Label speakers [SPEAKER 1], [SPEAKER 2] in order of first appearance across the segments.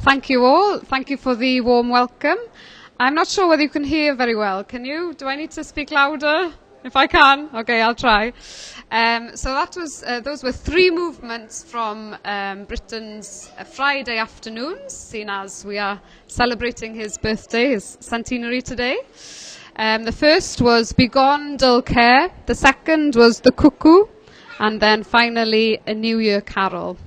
[SPEAKER 1] Thank you all. Thank you for the warm welcome. I'm not sure whether you can hear very well. Can you? Do I need to speak louder? If I can? Okay, I'll try. So that was, those were three movements from Britain's Friday afternoons, seeing as we are celebrating his birthday, his centenary today. The first was Begone Dull Care, the second was The Cuckoo, and then finally A New Year Carol.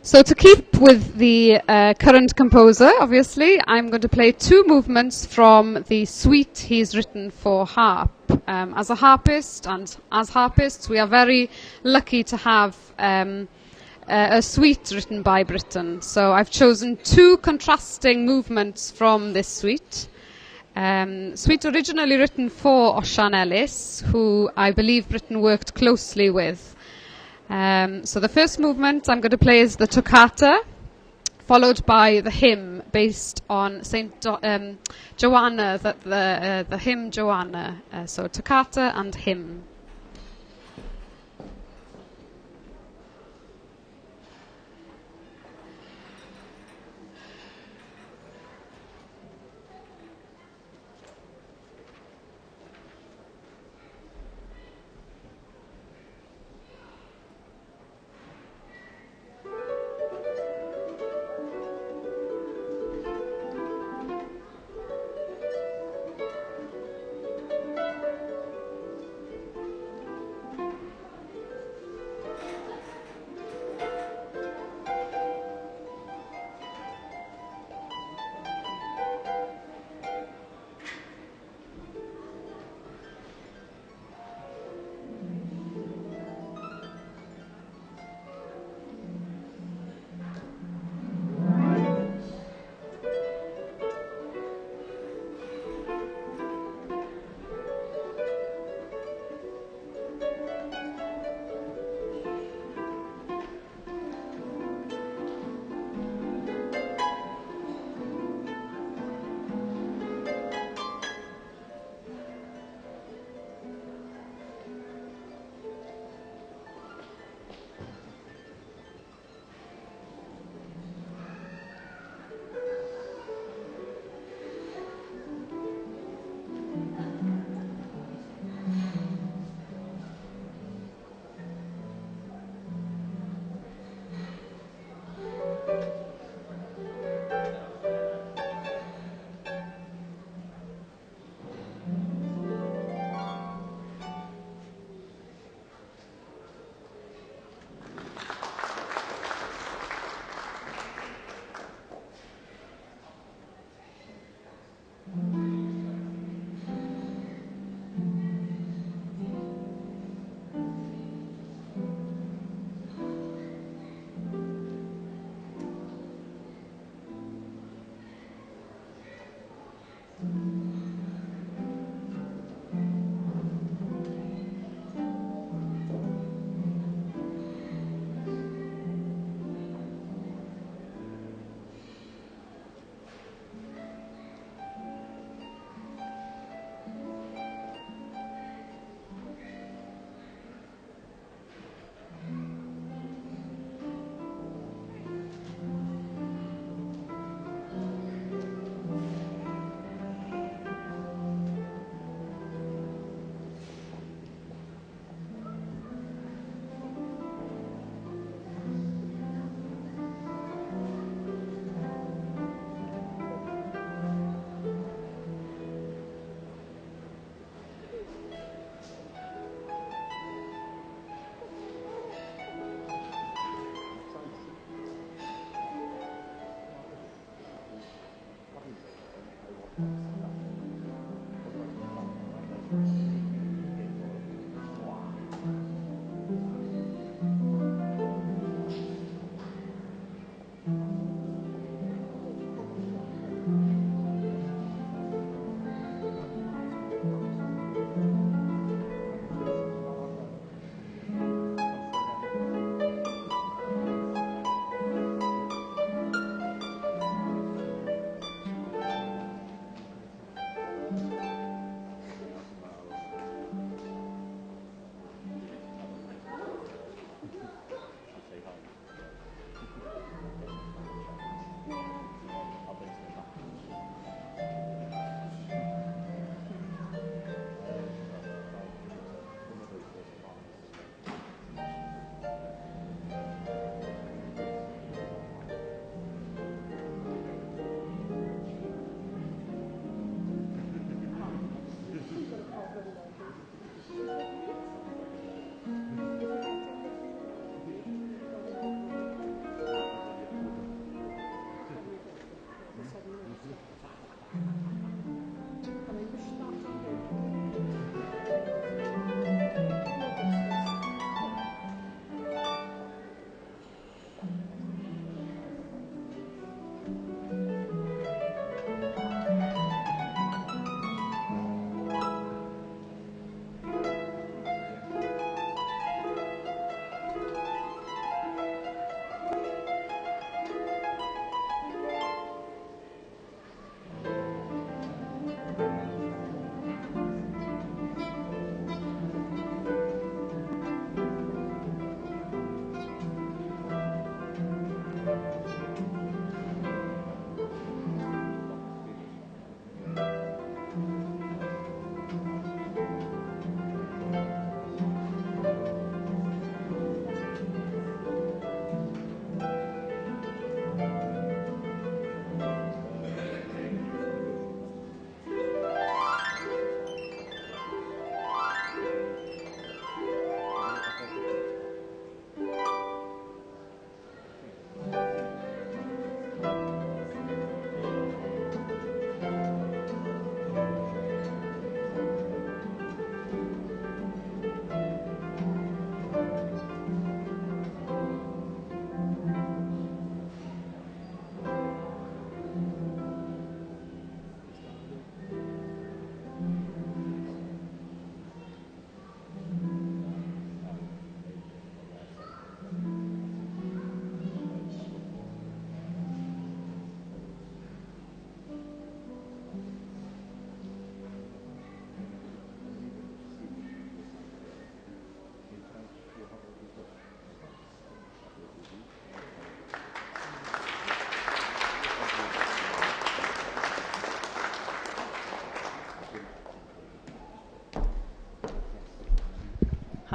[SPEAKER 1] So to keep with the current composer, obviously, I'm going to play two movements from the suite he's written for harp. As a harpist and as harpists, we are very lucky to have a suite written by Britten. So I've chosen two contrasting movements from this suite. Suite originally written for Osian Ellis, who I believe Britten worked closely with. So the first movement I'm going to play is the toccata, followed by the hymn based on Saint Joanna, the hymn Joanna. So toccata and hymn.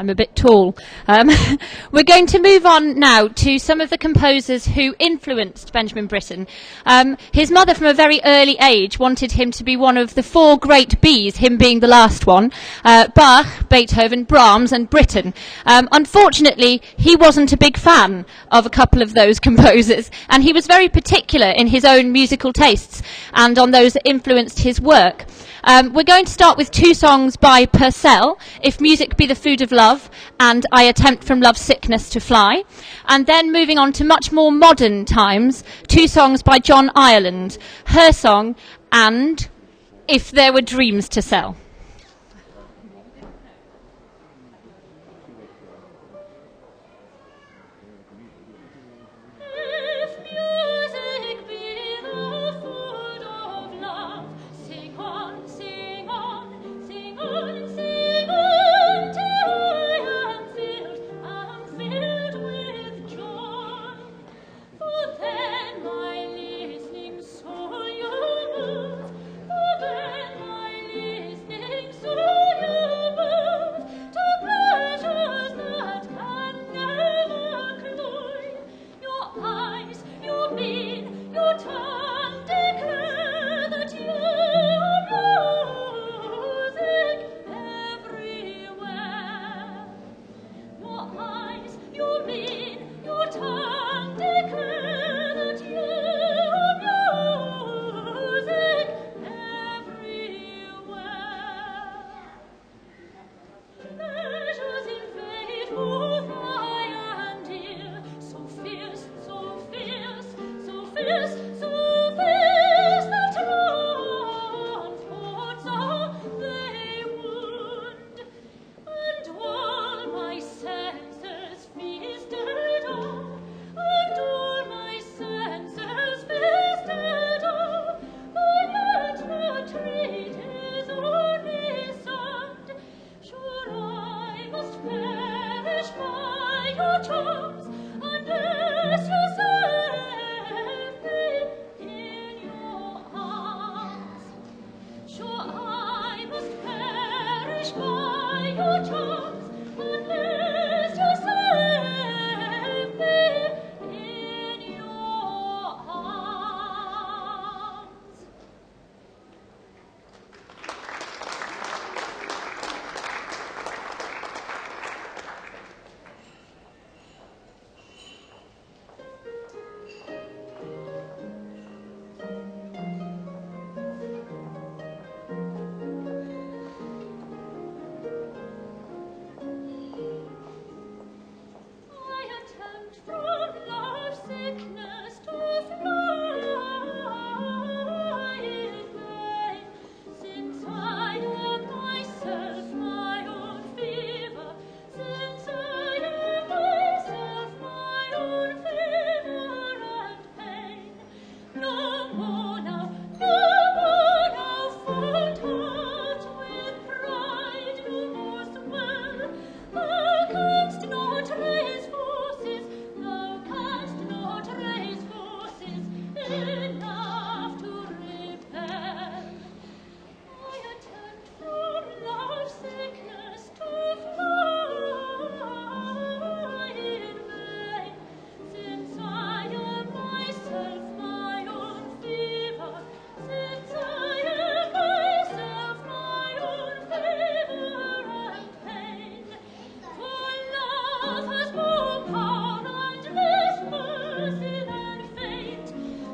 [SPEAKER 2] I'm a bit tall. We're going to move on now to some of the composers who influenced Benjamin Britten. His mother, from a very early age, wanted him to be one of the 4 great Bs, him being the last one, Bach, Beethoven, Brahms and Britten. Unfortunately, he wasn't a big fan of a couple of those composers, and he was very particular in his own musical tastes and on those that influenced his work. We're going to start with 2 songs by Purcell, If Music Be the Food of Love and I Attempt From Love's Sickness to Fly. And then moving on to much more modern times, 2 songs by John Ireland, Her Song and If There Were Dreams to Sell.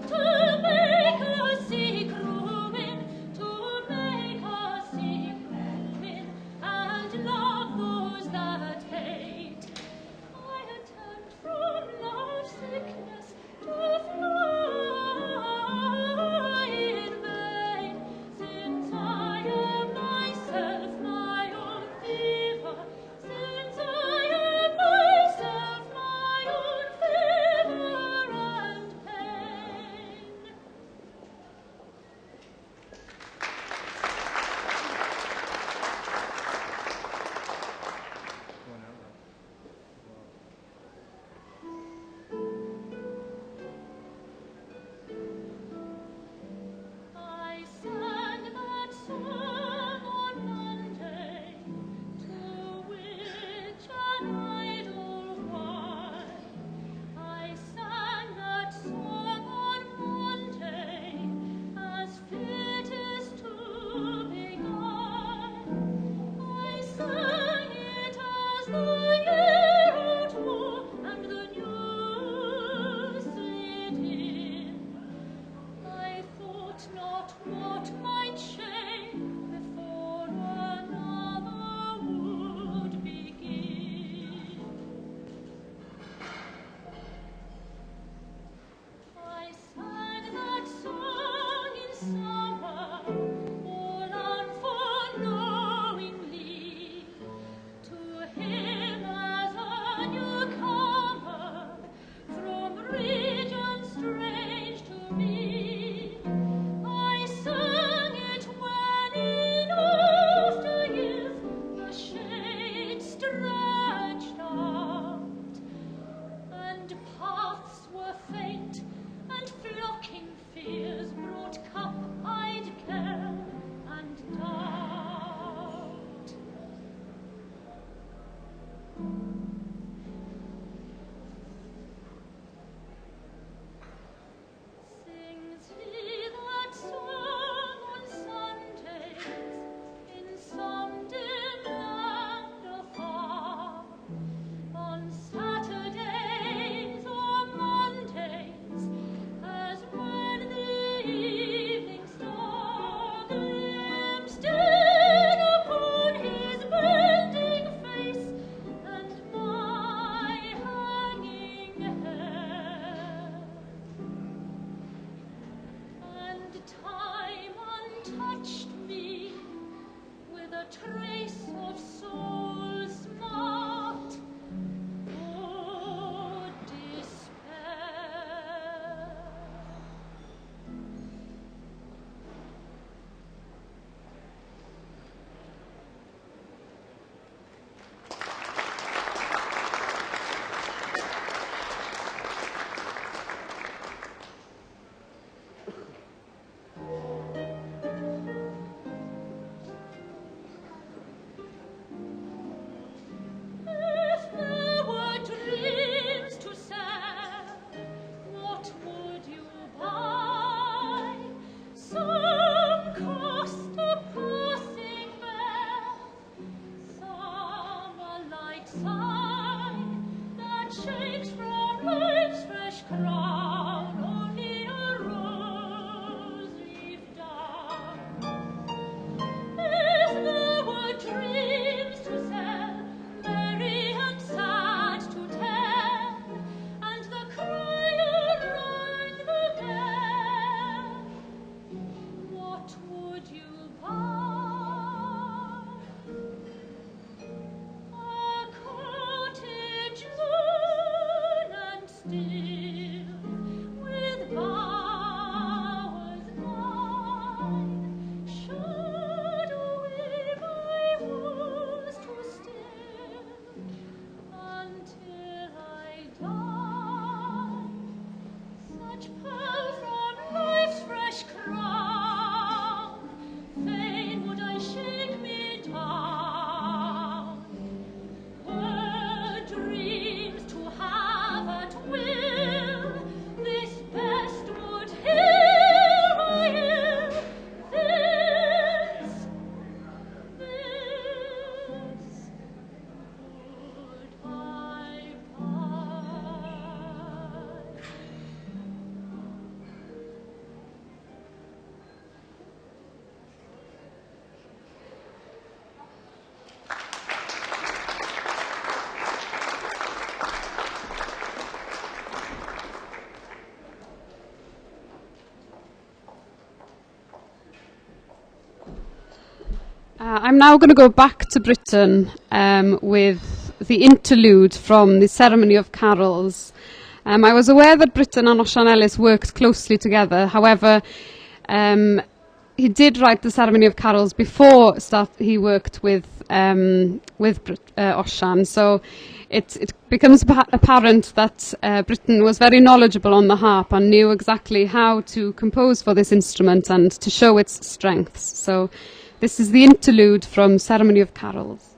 [SPEAKER 3] To
[SPEAKER 1] I'm now going to go back to Britain with the interlude from the Ceremony of Carols. I was aware that Britain and Osian Ellis worked closely together. However, he did write the Ceremony of Carols before he worked with Osian. So it becomes apparent that Britain was very knowledgeable on the harp and knew exactly how to compose for this instrument and to show its strengths. So this is the interlude from Ceremony of Carols.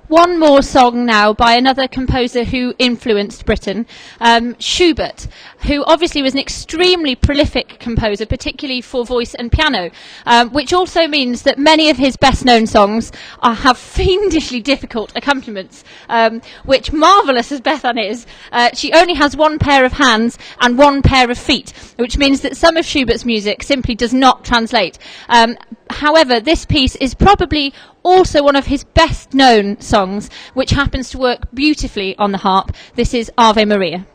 [SPEAKER 2] one more song now by another composer who influenced Britain, Schubert, who obviously was an extremely prolific composer, particularly for voice and piano, which also means that many of his best-known songs have fiendishly difficult accompaniments, which, marvellous as Bethan is, she only has one pair of hands and one pair of feet, which means that some of Schubert's music simply does not translate. However, this piece is probably also one of his best known songs, which happens to work beautifully on the harp. This is Ave Maria.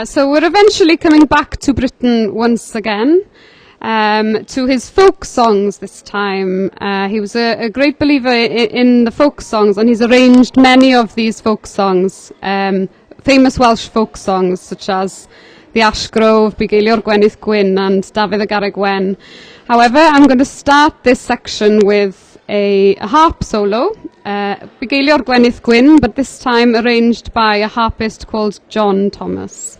[SPEAKER 1] So we're eventually coming back to Britain once again, to his folk songs this time. He was a great believer in the folk songs, and he's arranged many of these folk songs, famous Welsh folk songs such as The Ash Grove, Bugeilio'r Gwenydd Gwyn and Dafydd y Garreg Wen. However, I'm going to start this section with a harp solo, Bugeilio'r Gwenydd Gwyn, but this time arranged by a harpist called John Thomas.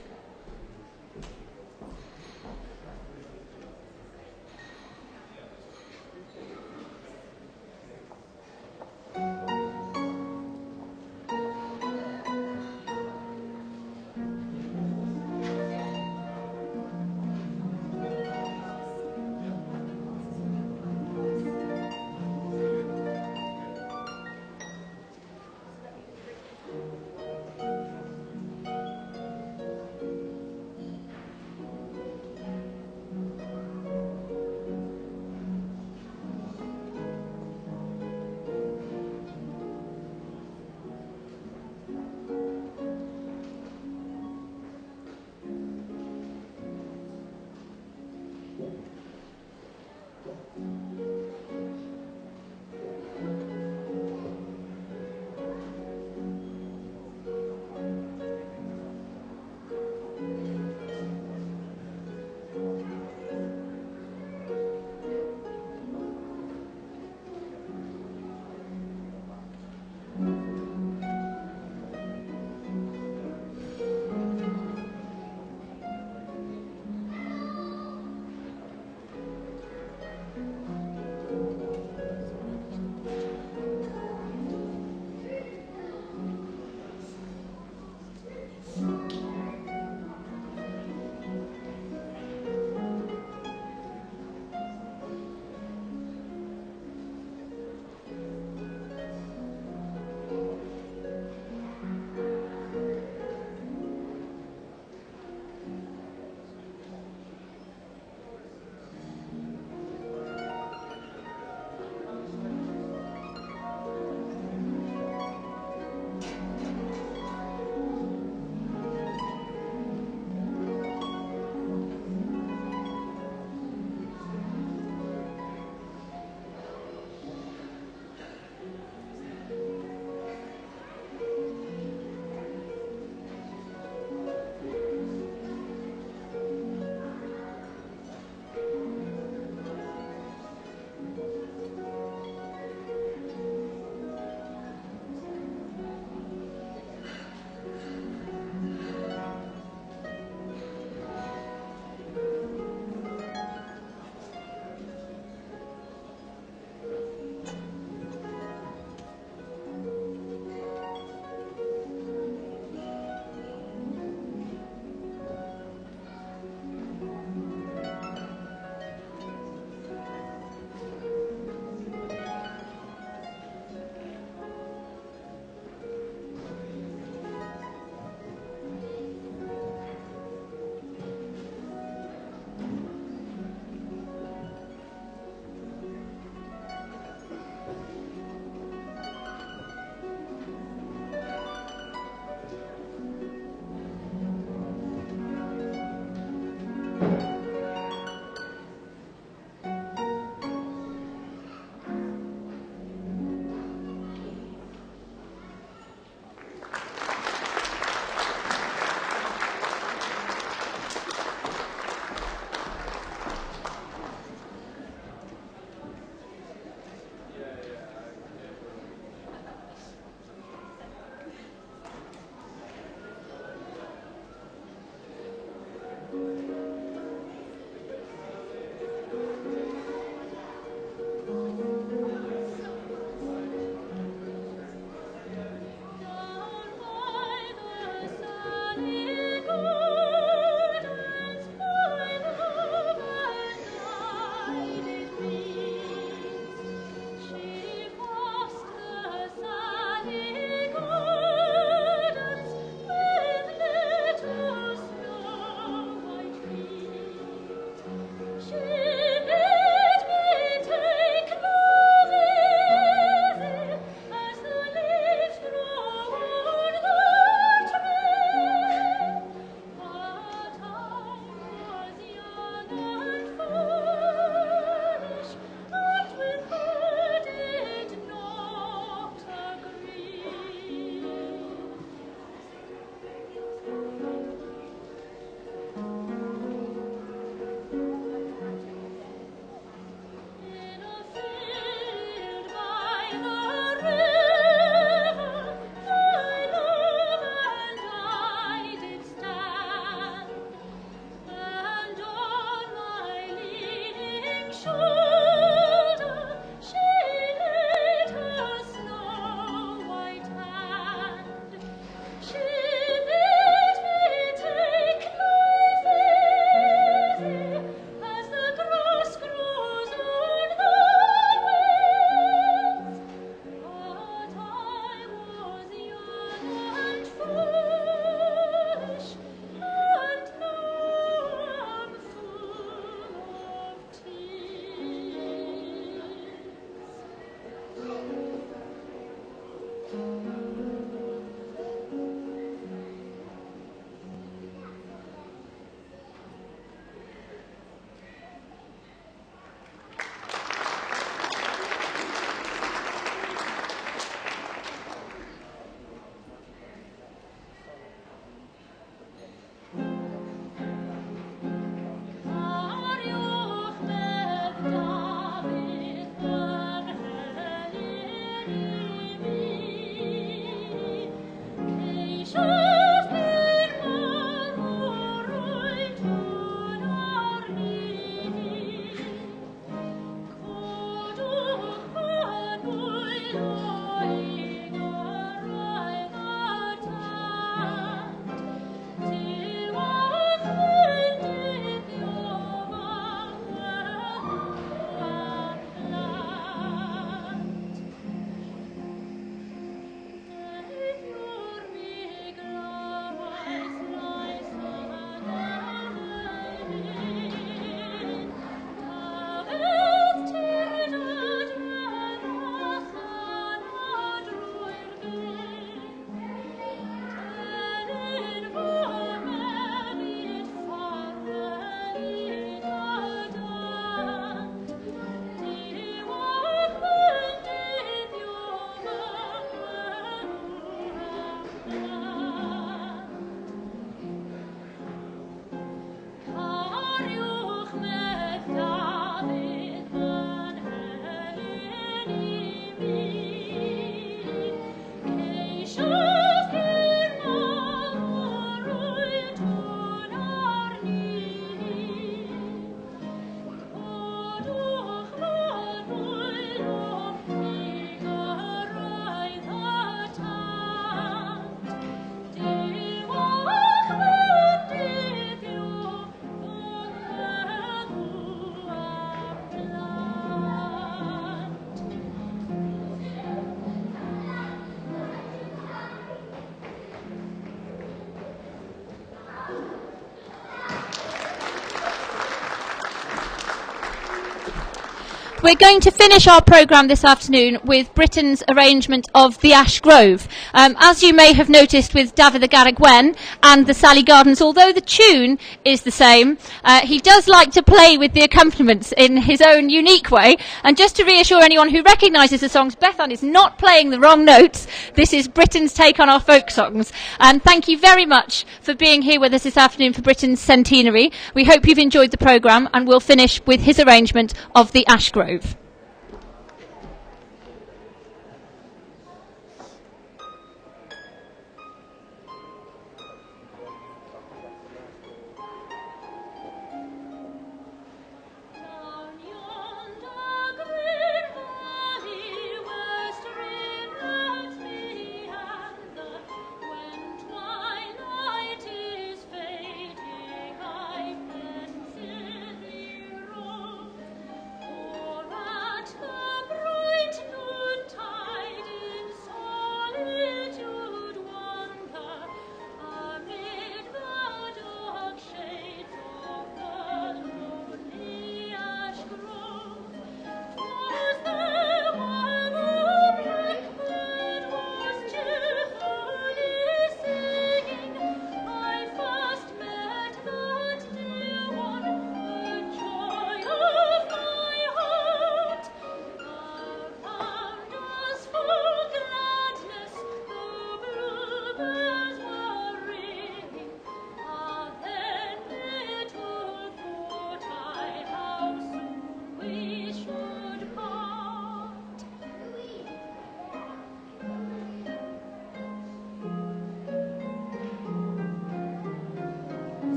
[SPEAKER 2] we're going to finish our programme this afternoon with Britain's arrangement of the Ash Grove. As you may have noticed with David the Garreg Wen and the Sally Gardens, although the tune is the same, he does like to play with the accompaniments in his own unique way. And just to reassure anyone who recognises the songs, Bethan is not playing the wrong notes. This is Britain's take on our folk songs. And thank you very much for being here with us this afternoon for Britain's centenary. We hope you've enjoyed the programme, and we'll finish with his arrangement of the Ash Grove.